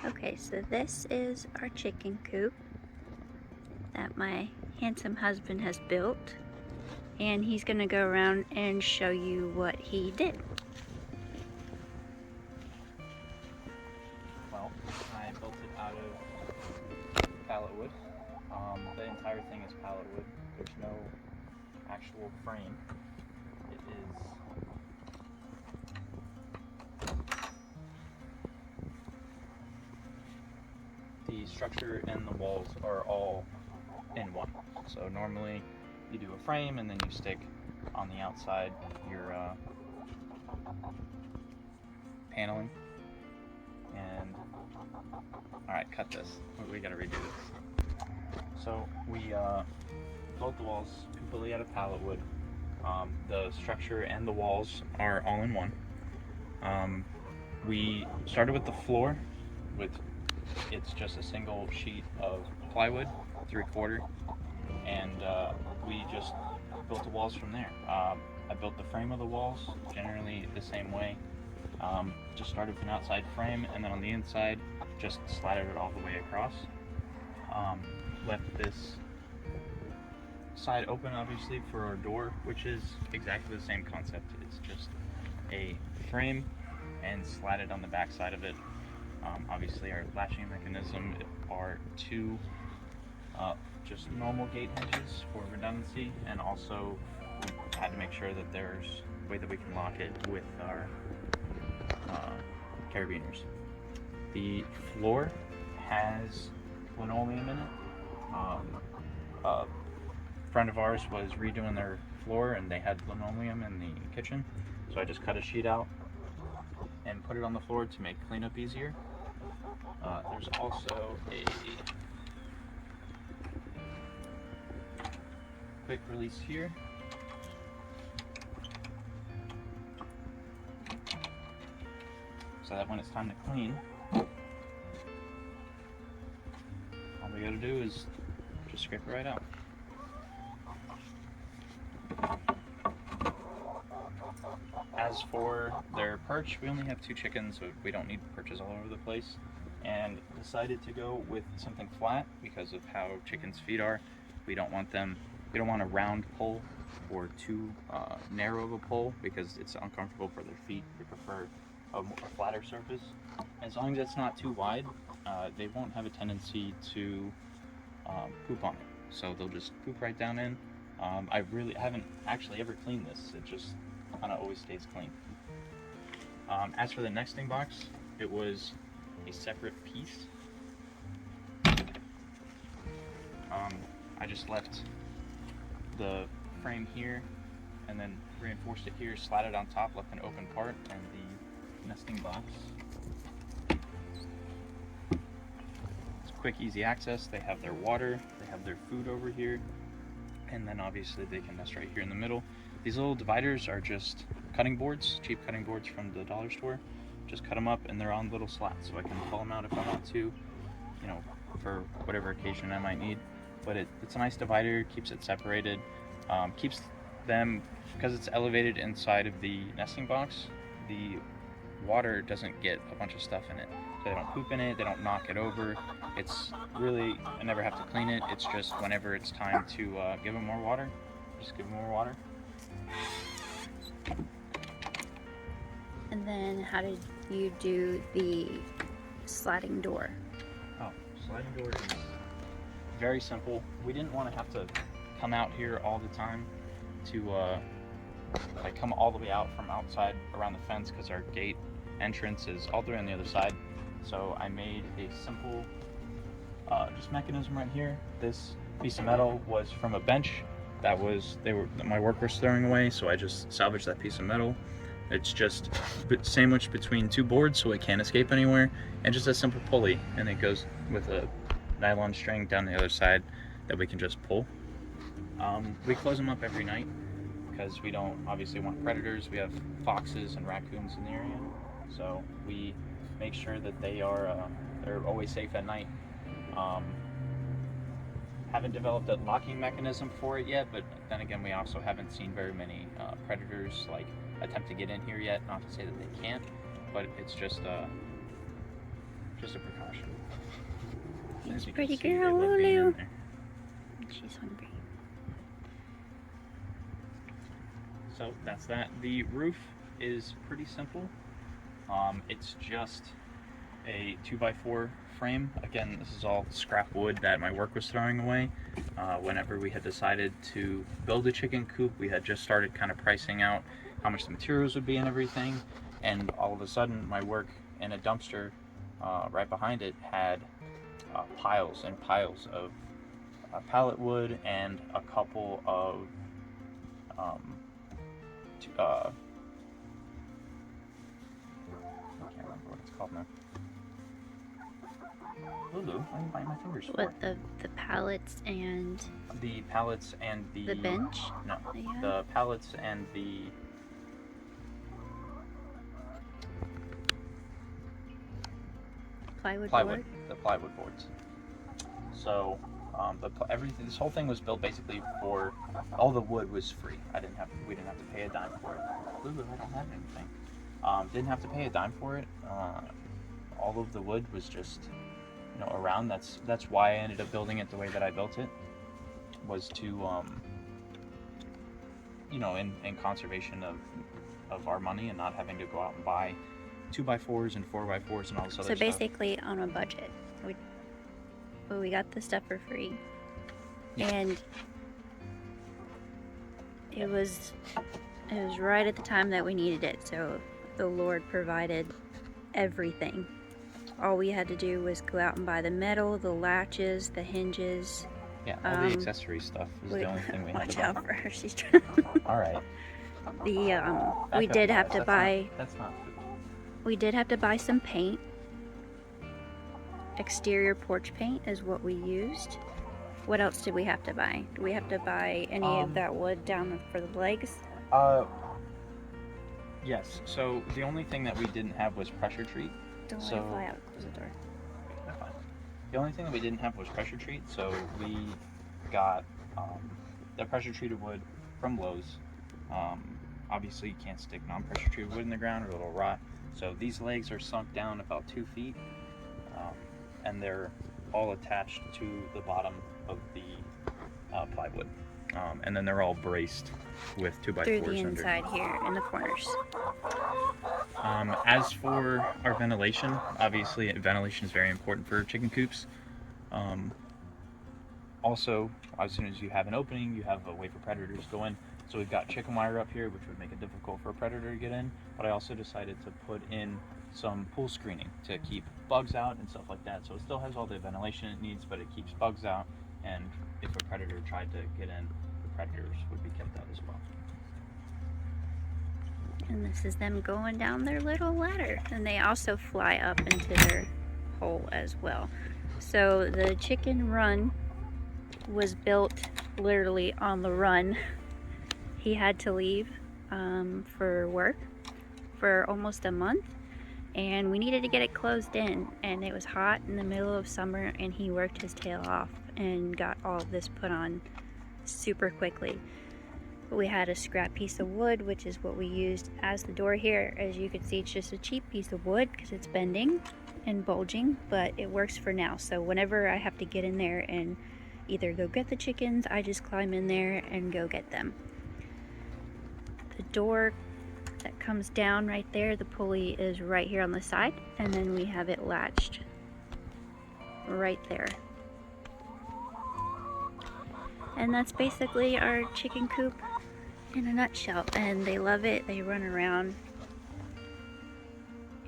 Okay, so this is our chicken coop that my handsome husband has built, and he's gonna go around and show you what he did. Well, I built it out of pallet wood. The entire thing is pallet wood. There's no actual frame. It is the structure and the walls are all in one. So normally you do a frame and then you stick on the outside your paneling. And alright, cut this. We gotta redo this. So we built the walls completely out of pallet wood. The structure and the walls are all in one. We started with the floor, it's just a single sheet of plywood, 3/4, and we just built the walls from there. I built the frame of the walls generally the same way. Just started with an outside frame, and then on the inside just slatted it all the way across. Left this side open obviously for our door, which is exactly the same concept. It's just a frame and slatted on the back side of it. Obviously our latching mechanism are two just normal gate hinges for redundancy, and also we had to make sure that there's a way that we can lock it with our carabiners. The floor has linoleum in it. A friend of ours was redoing their floor and they had linoleum in the kitchen, so I just cut a sheet out and put it on the floor to make cleanup easier. There's also a quick release here. So that when it's time to clean, all we gotta do is just scrape it right out. As for their perch, we only have 2 chickens, so we don't need perches all over the place, and decided to go with something flat because of how chickens' feet are. We don't want a round pole or too narrow of a pole because it's uncomfortable for their feet. We prefer a flatter surface. As long as it's not too wide, they won't have a tendency to poop on it. So they'll just poop right down in. I haven't actually ever cleaned this. It just kind of always stays clean. As for the nesting box, it was a separate piece. I just left the frame here and then reinforced it here, slatted on top, left an open part, and the nesting box. It's quick, easy access. They have their water, they have their food over here, and then obviously they can nest right here in the middle. These little dividers are just cutting boards, cheap cutting boards from the dollar store. Just cut them up and they're on little slats, so I can pull them out if I want to, you know, for whatever occasion I might need. But it's a nice divider, keeps it separated, keeps them, because it's elevated inside of the nesting box, the water doesn't get a bunch of stuff in it. So they don't poop in it, they don't knock it over. It's really, I never have to clean it. It's just whenever it's time to give them more water, just give them more water. And then how did you do the sliding door? Oh, sliding door is very simple. We didn't want to have to come out here all the time to like come all the way out from outside around the fence, because our gate entrance is all the way on the other side. So I made a simple just mechanism right here. This piece of metal was from a bench that my workers throwing away, so I just salvaged that piece of metal. It's just sandwiched between 2 boards so it can't escape anywhere, and just a simple pulley, and it goes with a nylon string down the other side that we can just pull. We close them up every night because we don't obviously want predators. We have foxes and raccoons in the area, so we make sure that they're always safe at night. Haven't developed a locking mechanism for it yet, but then again, we also haven't seen very many predators attempt to get in here yet. Not to say that they can't, but it's just just a precaution. He's As you can pretty see, they girl, love being in Lulu. there. She's hungry. So that's that. The roof is pretty simple. It's just a 2x4 frame. Again, this is all scrap wood that my work was throwing away. Whenever we had decided to build a chicken coop, we had just started kind of pricing out how much the materials would be and everything. And all of a sudden, my work in a dumpster right behind it had piles and piles of pallet wood and a couple of I can't remember what it's called now. Lulu, why are you biting my fingers for? What, the pallets and The pallets and the bench? No, Yeah. the pallets and the Plywood plywood, board? the plywood boards. So everything, this whole thing was built basically for, all the wood was free. We didn't have to pay a dime for it. Lulu, I don't have anything. Didn't have to pay a dime for it. All of the wood was just, around. That's why I ended up building it the way that I built it. Was to, in conservation of our money and not having to go out and buy 2x4s and 4x4s and all this other So stuff. basically on a budget. We got the stuff for free. Yeah. And it was right at the time that we needed it. So the Lord provided everything. All we had to do was go out and buy the metal, the latches, the hinges. Yeah, all the accessory stuff is the only thing we had Watch to buy. out for her. She's trying. All right. We did have to buy. That's not food. We did have to buy some paint. Exterior porch paint is what we used. What else did we have to buy? Do we have to buy any of that wood down for the legs? Yes. So the only thing that we didn't have was pressure treat. Don't let So- it fly out. Close the door. Fine. The only thing that we didn't have was pressure treat, so we got the pressure treated wood from Lowe's. Obviously, you can't stick non-pressure treated wood in the ground or it'll rot. So these legs are sunk down about 2 feet, and they're all attached to the bottom of the plywood. And then they're all braced with 2x4s Through the under. inside here in the corners. As for our ventilation, obviously ventilation is very important for chicken coops. Also, as soon as you have an opening, you have a way for predators to go in. So we've got chicken wire up here, which would make it difficult for a predator to get in. But I also decided to put in some pool screening to keep bugs out and stuff like that. So it still has all the ventilation it needs, but it keeps bugs out. And if a predator tried to get in, the predators would be kept out as well. And this is them going down their little ladder. And they also fly up into their hole as well. So the chicken run was built literally on the run. He had to leave for work for almost a month. And we needed to get it closed in. And it was hot in the middle of summer and he worked his tail off and got all of this put on super quickly. We had a scrap piece of wood, which is what we used as the door here. As you can see, it's just a cheap piece of wood because it's bending and bulging, but it works for now. So whenever I have to get in there and either go get the chickens, I just climb in there and go get them. The door that comes down right there, the pulley is right here on the side, and then we have it latched right there. And that's basically our chicken coop in a nutshell. And they love it. They run around,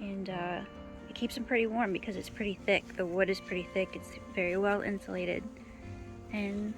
and it keeps them pretty warm because it's pretty thick. The wood is pretty thick. It's very well insulated. And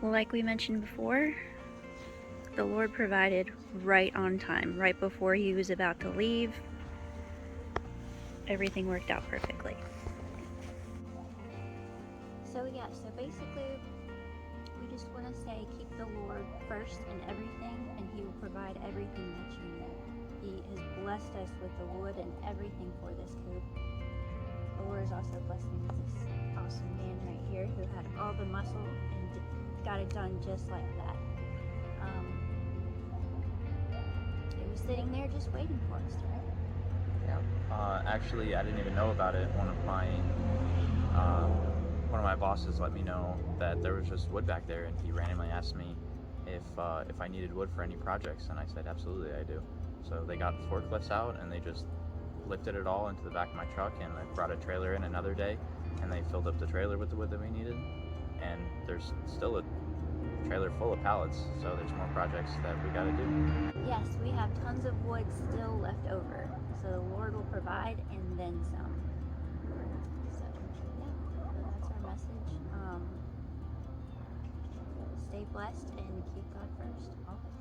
like we mentioned before, the Lord provided right on time, right before he was about to leave. Everything worked out perfectly. So yeah, so basically we just want to say keep the Lord first in everything, and he will provide everything that you need. He has blessed us with the wood and everything for this coop. The Lord is also blessing this awesome man right here who had all the muscle and got it done just like that. It was sitting there just waiting for us, right? Yeah. Actually, I didn't even know about it. One of my bosses let me know that there was just wood back there, and he randomly asked me if I needed wood for any projects, and I said absolutely I do. So they got forklifts out and they just lifted it all into the back of my truck, and I brought a trailer in another day, and they filled up the trailer with the wood that we needed. And there's still a trailer full of pallets, so there's more projects that we got to do. Yes, we have tons of wood still left over, so the Lord will provide and then some. So yeah, that's our message. Stay blessed and keep God first always.